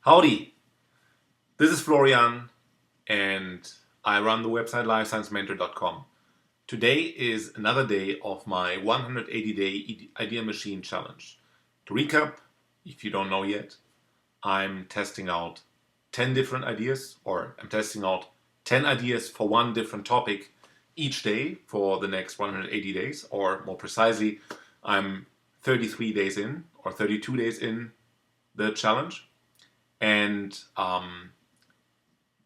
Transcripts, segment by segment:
Howdy, this is Florian and I run the website lifesciencementor.com. Today is another day of my 180-day Idea Machine Challenge. To recap, if you don't know yet, I'm testing out 10 different ideas, or I'm testing out 10 ideas for one different topic each day for the next 180 days, or more precisely, I'm 33 days in, or 32 days in the challenge. And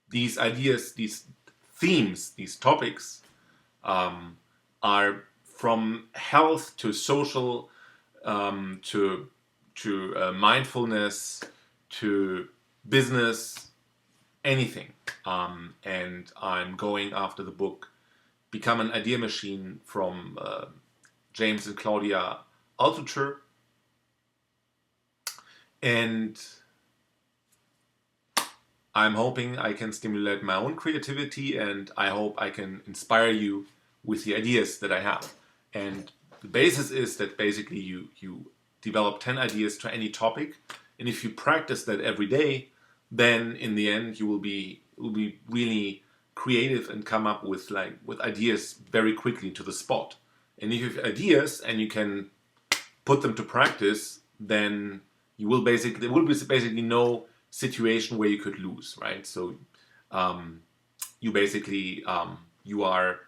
these ideas, these themes, these topics are from health to social, to mindfulness, to business, anything. And I'm going after the book Become an Idea Machine from James and Claudia Altucher. And I'm hoping I can stimulate my own creativity, and I hope I can inspire you with the ideas that I have. And the basis is that basically you develop 10 ideas to any topic, and if you practice that every day, then in the end you will be really creative and come up with ideas very quickly to the spot. And if you have ideas and you can put them to practice, then there will be basically no situation where you could lose, right? So you basically you are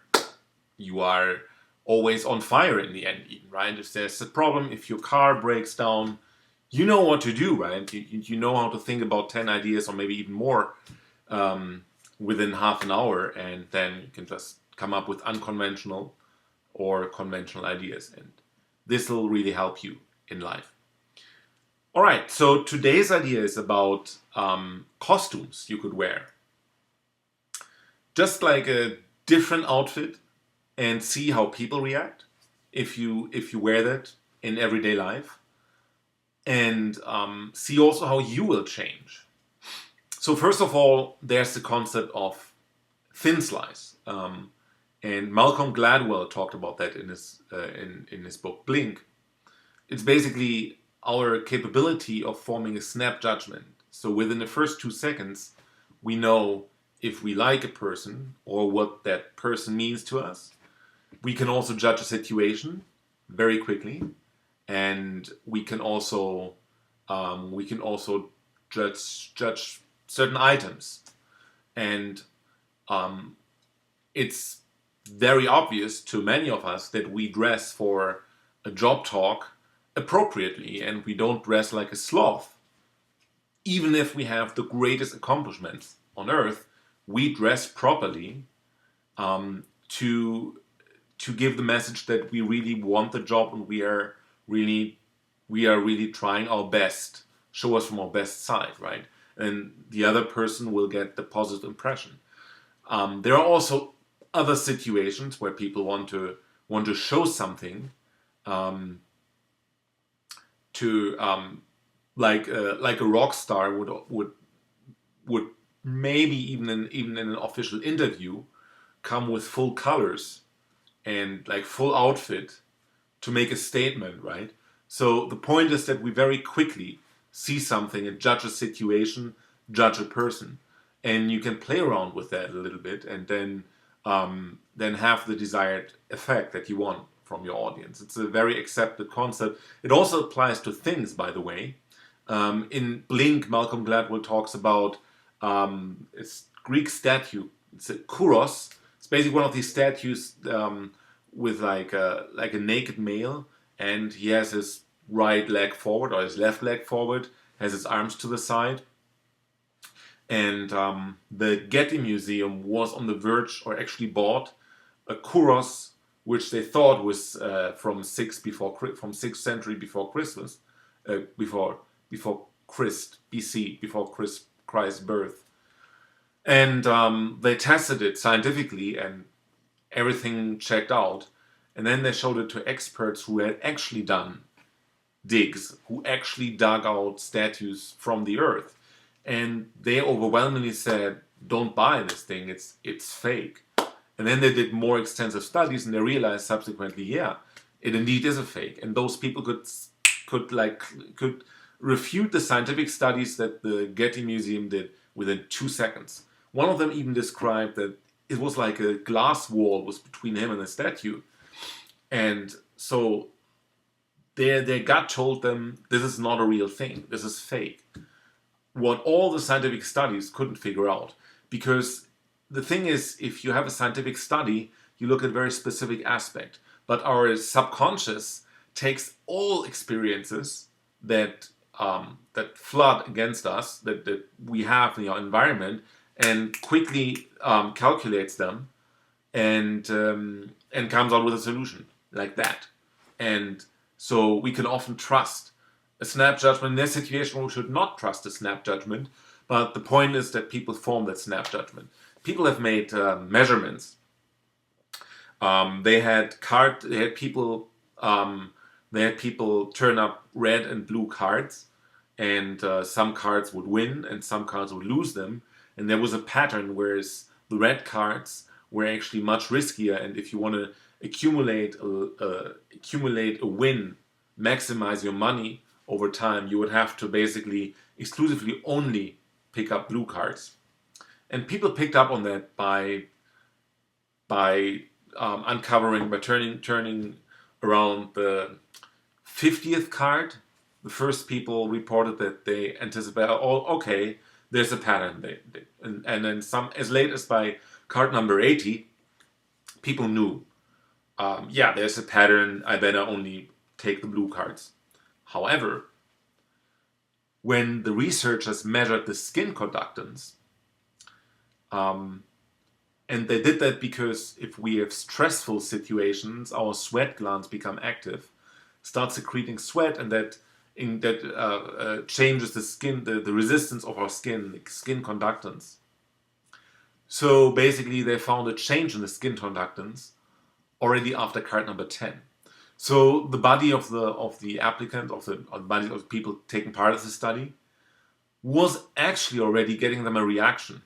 always on fire in the end, even, right? If there's a problem, if your car breaks down, you know what to do, right? You know how to think about 10 ideas or maybe even more within half an hour, and then you can just come up with unconventional or conventional ideas, and this will really help you in life. All right, so today's idea is about costumes you could wear. Just like a different outfit, and see how people react if you wear that in everyday life, and see also how you will change. So first of all, there's the concept of thin slice, and Malcolm Gladwell talked about that in his book Blink. It's basically our capability of forming a snap judgment. So within the first 2 seconds, we know if we like a person or what that person means to us. We can also judge a situation very quickly, and we can also judge certain items. And it's very obvious to many of us that we dress for a job talk appropriately, and we don't dress like a sloth. Even if we have the greatest accomplishments on earth, we dress properly to give the message that we really want the job, and we are really trying our best, show us from our best side, right? And the other person will get the positive impression. There are also other situations where people want to show something, like a rock star would maybe even in an official interview come with full colors and like full outfit to make a statement, right? So the point is that we very quickly see something and judge a situation, judge a person, and you can play around with that a little bit, and then have the desired effect that you want from your audience. It's a very accepted concept. It also applies to things, by the way. In Blink, Malcolm Gladwell talks about it's Greek statue. It's a kouros. It's basically one of these statues with like a naked male, and he has his right leg forward or his left leg forward, has his arms to the side. And the Getty Museum was on the verge, or actually bought, a kouros which they thought was from 6th century before Christmas, before Christ BC, before Christ's birth, and they tested it scientifically, and everything checked out. And then they showed it to experts who had actually done digs, who actually dug out statues from the earth, and they overwhelmingly said, "Don't buy this thing; it's fake." And then they did more extensive studies, and they realized subsequently, yeah, it indeed is a fake. And those people could refute the scientific studies that the Getty Museum did within 2 seconds. One of them even described that it was like a glass wall was between him and the statue. And so their gut told them this is not a real thing, this is fake. What all the scientific studies couldn't figure out. Because the thing is, if you have a scientific study, you look at a very specific aspect. But our subconscious takes all experiences that that flood against us, that we have in our environment, and quickly calculates them and comes out with a solution like that. And so we can often trust a snap judgment. In this situation, we should not trust a snap judgment. But the point is that people form that snap judgment. People have made measurements. They had people turn up red and blue cards, and some cards would win and some cards would lose them. And there was a pattern, whereas the red cards were actually much riskier. And if you want to accumulate a win, maximize your money over time, you would have to basically exclusively only pick up blue cards. And people picked up on that by uncovering, by turning around the 50th card. The first people reported that they anticipate, oh, okay, there's a pattern. And then some, as late as by card number 80, people knew, yeah, there's a pattern, I better only take the blue cards. However, when the researchers measured the skin conductance, and they did that because if we have stressful situations, our sweat glands become active, start secreting sweat, and that changes the skin, the resistance of our skin, the skin conductance. So basically, they found a change in the skin conductance already after card number 10. So the body of the applicant, of the body of the people taking part of the study, was actually already getting them a reaction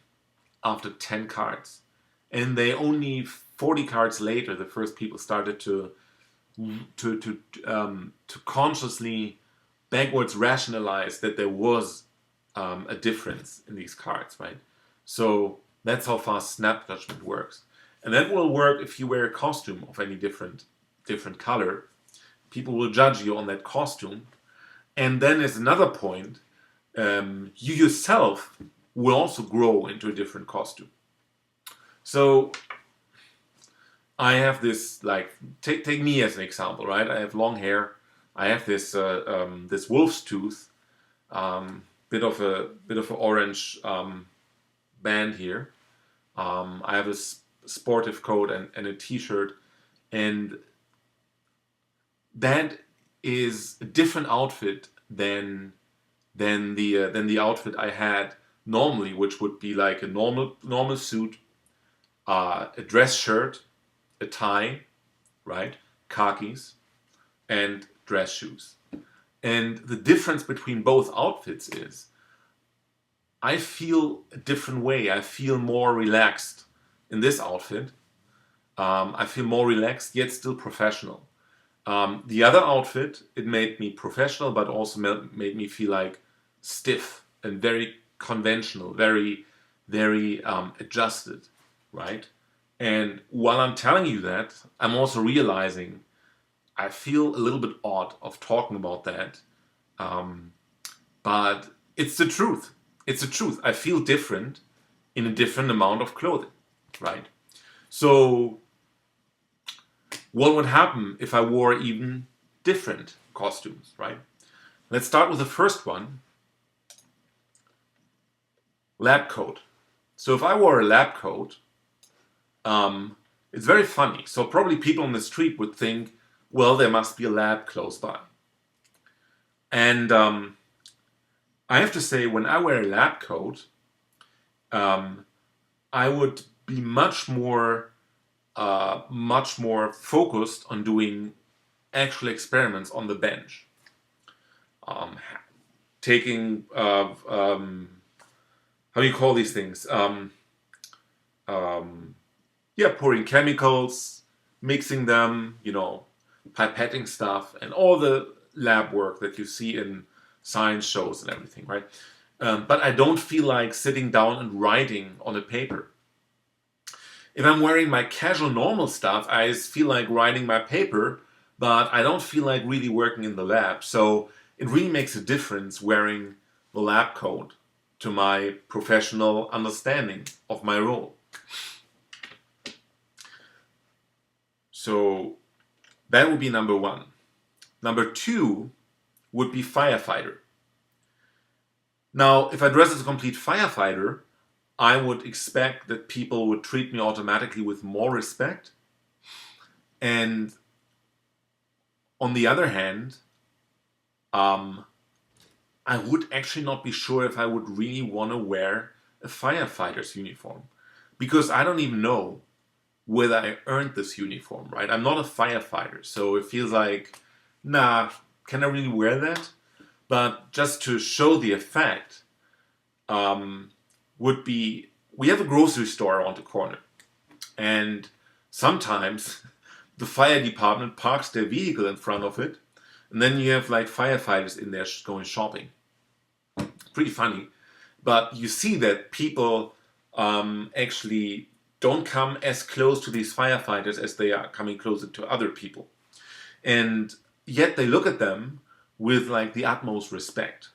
after 10 cards. And they only 40 cards later, the first people started to consciously backwards rationalize that there was a difference in these cards, right? So that's how fast snap judgment works. And that will work if you wear a costume of any different color. People will judge you on that costume. And then there's another point. You yourself will also grow into a different costume. So I have this, like, take me as an example, right? I have long hair. I have this this wolf's tooth, bit of an orange band here. I have a sportive coat and a t-shirt, and that is a different outfit than the outfit I had normally, which would be like a normal suit, a dress shirt, a tie, right, khakis, and dress shoes. And the difference between both outfits is I feel a different way. I feel more relaxed in this outfit. I feel more relaxed, yet still professional. The other outfit, it made me professional, but also made me feel like stiff and very conventional, very, very adjusted, right? And while I'm telling you that, I'm also realizing I feel a little bit odd of talking about that, but it's the truth. It's the truth. I feel different in a different amount of clothing, right? So what would happen if I wore even different costumes, right? Let's start with the first one, lab coat. So if I wore a lab coat, it's very funny. So probably people on the street would think, well, there must be a lab close by. And I have to say, when I wear a lab coat, I would be much more focused on doing actual experiments on the bench. Taking, how do you call these things? Pouring chemicals, mixing them, pipetting stuff, and all the lab work that you see in science shows and everything, right? But I don't feel like sitting down and writing on a paper. If I'm wearing my casual normal stuff, I feel like writing my paper, but I don't feel like really working in the lab. So it really makes a difference wearing the lab coat to my professional understanding of my role. So that would be number one. Number two would be firefighter. Now, if I dress as a complete firefighter, I would expect that people would treat me automatically with more respect. And on the other hand, I would actually not be sure if I would really want to wear a firefighter's uniform, because I don't even know whether I earned this uniform, right? I'm not a firefighter, so it feels like, nah, can I really wear that? But just to show the effect, would be, we have a grocery store around the corner, and sometimes the fire department parks their vehicle in front of it, and then you have like firefighters in there going shopping. Pretty funny, but you see that people actually don't come as close to these firefighters as they are coming closer to other people, and yet they look at them with like the utmost respect,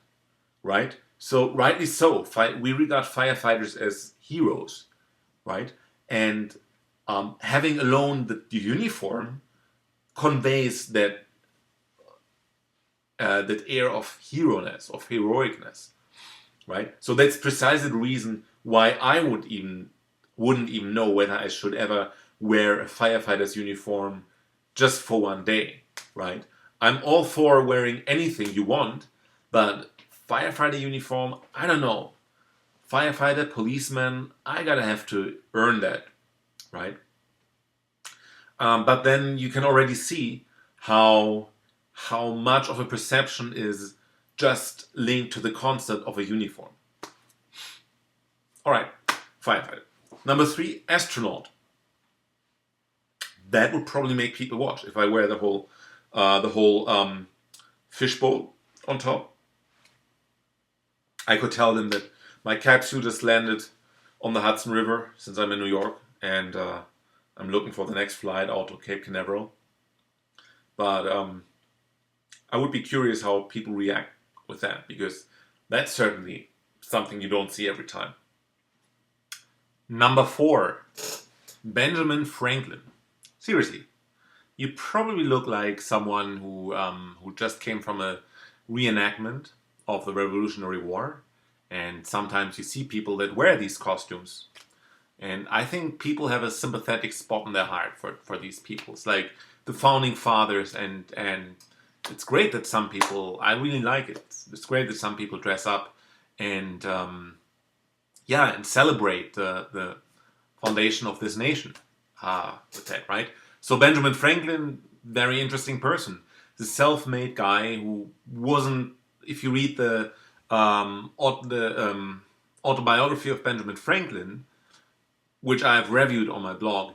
right? So rightly so, we regard firefighters as heroes, right? And having alone the uniform conveys that air of hero-ness, of heroicness, right? So that's precisely the reason why I wouldn't even know whether I should ever wear a firefighter's uniform just for one day, right? I'm all for wearing anything you want, but firefighter uniform, I don't know. Firefighter, policeman, I gotta have to earn that, right? But then you can already see how much of a perception is just linked to the concept of a uniform. All right, firefighter. Number three, astronaut. That would probably make people watch if I wear the whole fishbowl on top. I could tell them that my capsule just landed on the Hudson River since I'm in New York, and I'm looking for the next flight out to Cape Canaveral. But I would be curious how people react with that, because that's certainly something you don't see every time. Number four, Benjamin Franklin. Seriously, you probably look like someone who just came from a reenactment of the Revolutionary War, and sometimes you see people that wear these costumes, and I think people have a sympathetic spot in their heart for these people. It's like the founding fathers, and it's great that some people, I really like it. It's great that some people dress up and and celebrate the foundation of this nation with that, right? So Benjamin Franklin, very interesting person. The self-made guy who wasn't, if you read the autobiography of Benjamin Franklin, which I've reviewed on my blog,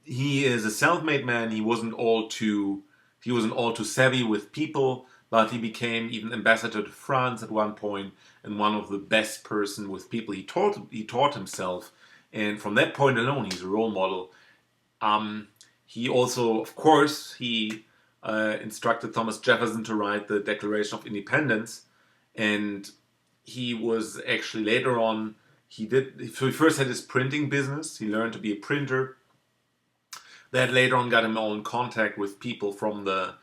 he is a self-made man. He wasn't all too savvy with people, but he became even ambassador to France at one point, and one of the best person with people. He taught himself, and from that point alone, he's a role model. He also, of course, he instructed Thomas Jefferson to write the Declaration of Independence, and he was actually later on, he first had his printing business. He learned to be a printer. That later on got him all in contact with people from the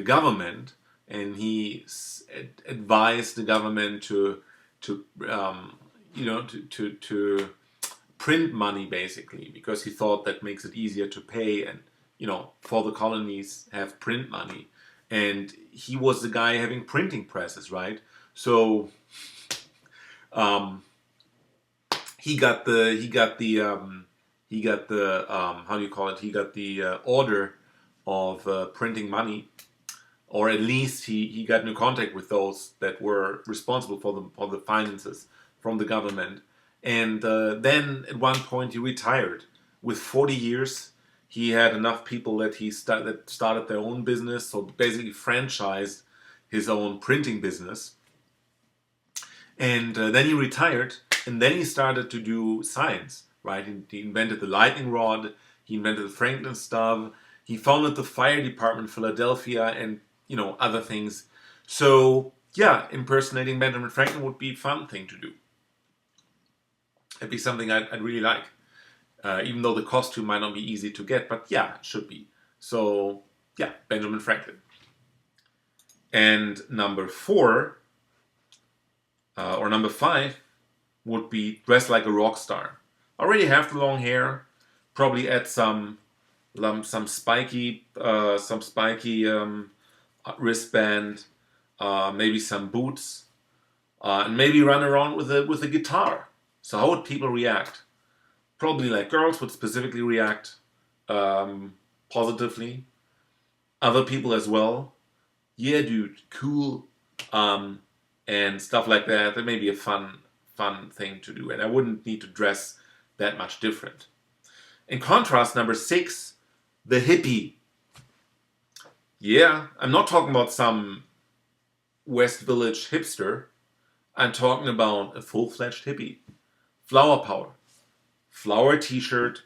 government, and he advised the government to print money, basically, because he thought that makes it easier to pay, and for the colonies have print money. And he was the guy having printing presses, right? So he got the how do you call it? He got the order of printing money, or at least he got into contact with those that were responsible for the finances from the government. And then at one point he retired. With 40 years, he had enough people that started their own business, so basically franchised his own printing business. And then he retired, and then he started to do science, right? He invented the lightning rod, he invented the Franklin stove, he founded the fire department in Philadelphia, and other things. So yeah, impersonating Benjamin Franklin would be a fun thing to do. It'd be something I'd really like, even though the costume might not be easy to get, but yeah, it should be. So yeah, Benjamin Franklin. And number 4 or number 5 would be dress like a rock star. Already have the long hair, probably add some spiky wristband, maybe some boots, and maybe run around with a guitar. So how would people react? Probably like girls would specifically react positively. Other people as well. Yeah, dude, cool. And stuff like that. That may be a fun thing to do, and I wouldn't need to dress that much different. In contrast, number 6, the hippie. Yeah, I'm not talking about some West Village hipster. I'm talking about a full-fledged hippie. Flower power. Flower t-shirt,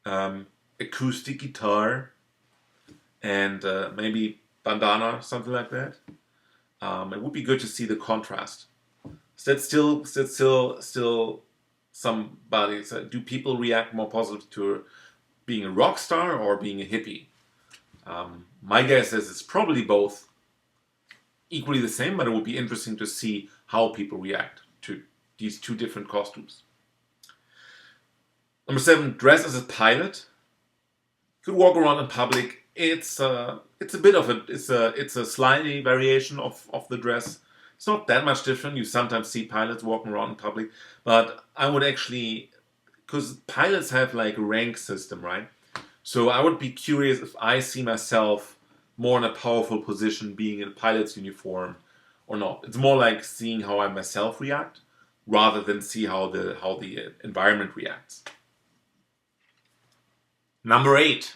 acoustic guitar, and maybe bandana, something like that. It would be good to see the contrast. Is that still somebody? Do people react more positive to being a rock star or being a hippie? My guess is it's probably both equally the same, but it would be interesting to see how people react to these two different costumes. Number 7, dress as a pilot. You could walk around in public. It's a bit of it's a slightly variation of the dress. It's not that much different. You sometimes see pilots walking around in public, but I would actually, because pilots have like a rank system, right? So I would be curious if I see myself more in a powerful position being in a pilot's uniform or not. It's more like seeing how I myself react rather than see how the environment reacts. Number 8.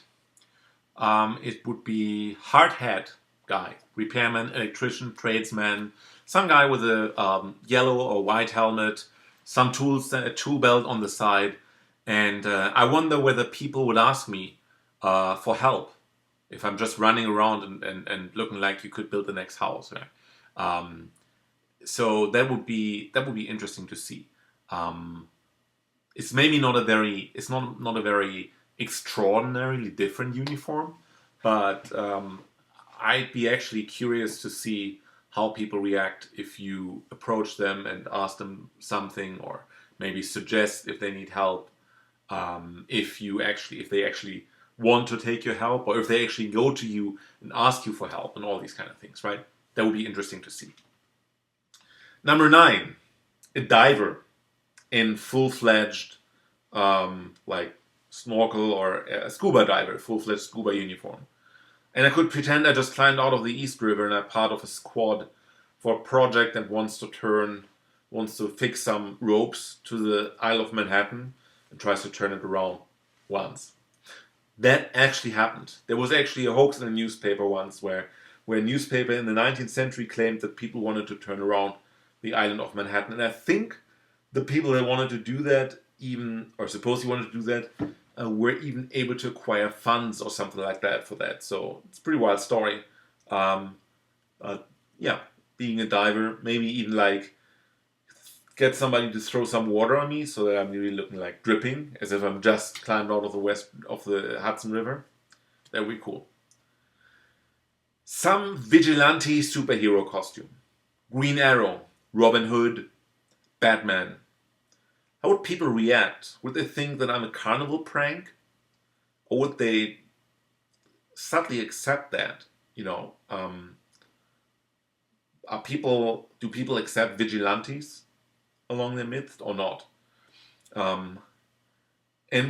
It would be hard hat guy, repairman, electrician, tradesman, some guy with a yellow or white helmet, some tools, a tool belt on the side, and I wonder whether people would ask me for help if I'm just running around and looking like you could build the next house. Right? So that would be interesting to see. It's maybe not a very extraordinarily different uniform, but I'd be actually curious to see how people react if you approach them and ask them something, or maybe suggest if they need help, if they actually want to take your help, or if they actually go to you and ask you for help, and all these kind of things, right? That would be interesting to see. Number 9, a diver in full-fledged like snorkel, or a scuba diver, full-fledged scuba uniform. And I could pretend I just climbed out of the East River and I'm part of a squad for a project that wants to fix some ropes to the Isle of Manhattan and tries to turn it around once. That actually happened. There was actually a hoax in a newspaper once where a newspaper in the 19th century claimed that people wanted to turn around the island of Manhattan. And I think the people that wanted to do that supposedly wanted to do that, were even able to acquire funds or something like that for that. So it's a pretty wild story. Yeah, being a diver, maybe even like get somebody to throw some water on me so that I'm really looking like dripping, as if I'm just climbed out of the Hudson River. That would be cool. Some vigilante superhero costume. Green Arrow, Robin Hood, Batman. How would people react? Would they think that I'm a carnival prank? Or would they subtly accept that? Do people accept vigilantes along their midst or not? And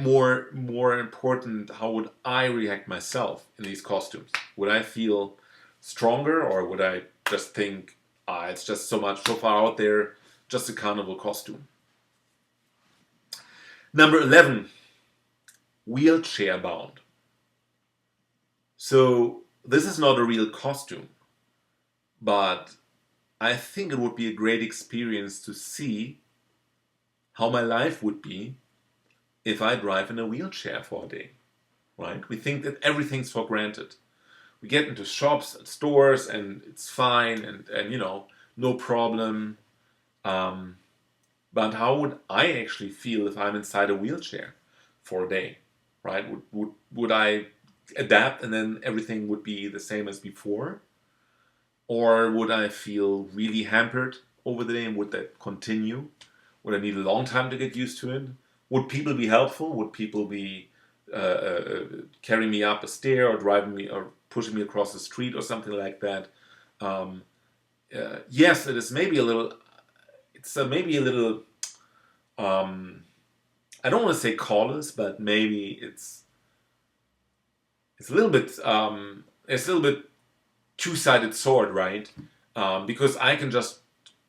more important, how would I react myself in these costumes? Would I feel stronger, or would I just think, it's just so far out there, just a carnival costume? Number 11, wheelchair bound. So this is not a real costume, but I think it would be a great experience to see how my life would be if I drive in a wheelchair for a day, right? We think that everything's for granted. We get into shops and stores and it's fine and no problem. Um, but how would I actually feel if I'm inside a wheelchair for a day, right? Would I adapt and then everything would be the same as before? Or would I feel really hampered over the day and would that continue? Would I need a long time to get used to it? Would people be helpful? Would people be carrying me up a stair or driving me or pushing me across the street or something like that? Um, yes, it is maybe a little. It's maybe a little. I don't want to say callous, but maybe it's a little bit. It's a little bit two-sided sword, right? Because I can just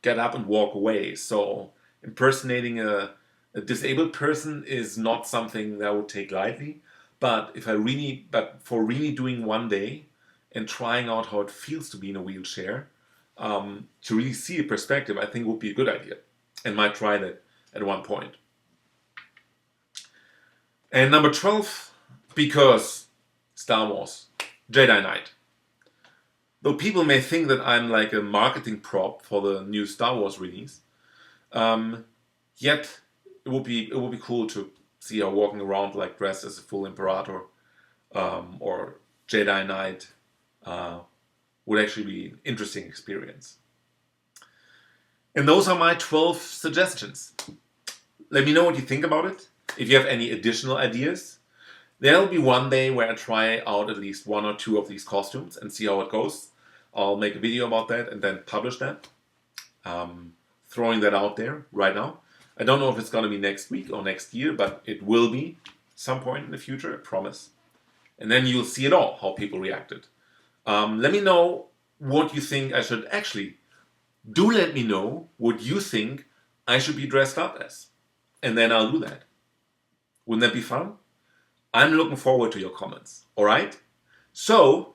get up and walk away. So impersonating a disabled person is not something that I would take lightly. But for really doing one day and trying out how it feels to be in a wheelchair, to really see a perspective, I think would be a good idea, and might try that at one point. And number 12, because Star Wars, Jedi Knight. Though people may think that I'm like a marketing prop for the new Star Wars release, yet it would be cool to see her walking around like dressed as a full Imperator or Jedi Knight. Would actually be an interesting experience. And those are my 12 suggestions. Let me know what you think about it. If you have any additional ideas, there'll be one day where I try out at least one or two of these costumes and see how it goes. I'll make a video about that and then publish that. Throwing that out there right now. I don't know if it's going to be next week or next year, but it will be some point in the future, I promise. And then you'll see it all, how people reacted. Let me know what you think I should actually do. Let me know what you think I should be dressed up as. And then I'll do that. Wouldn't that be fun? I'm looking forward to your comments. All right? So,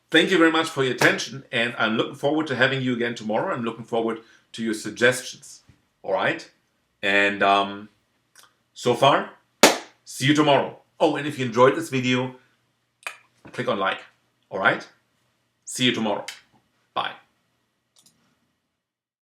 thank you very much for your attention, and I'm looking forward to having you again tomorrow. I'm looking forward to your suggestions. All right? And so far, see you tomorrow. Oh, and if you enjoyed this video, click on like. All right? See you tomorrow.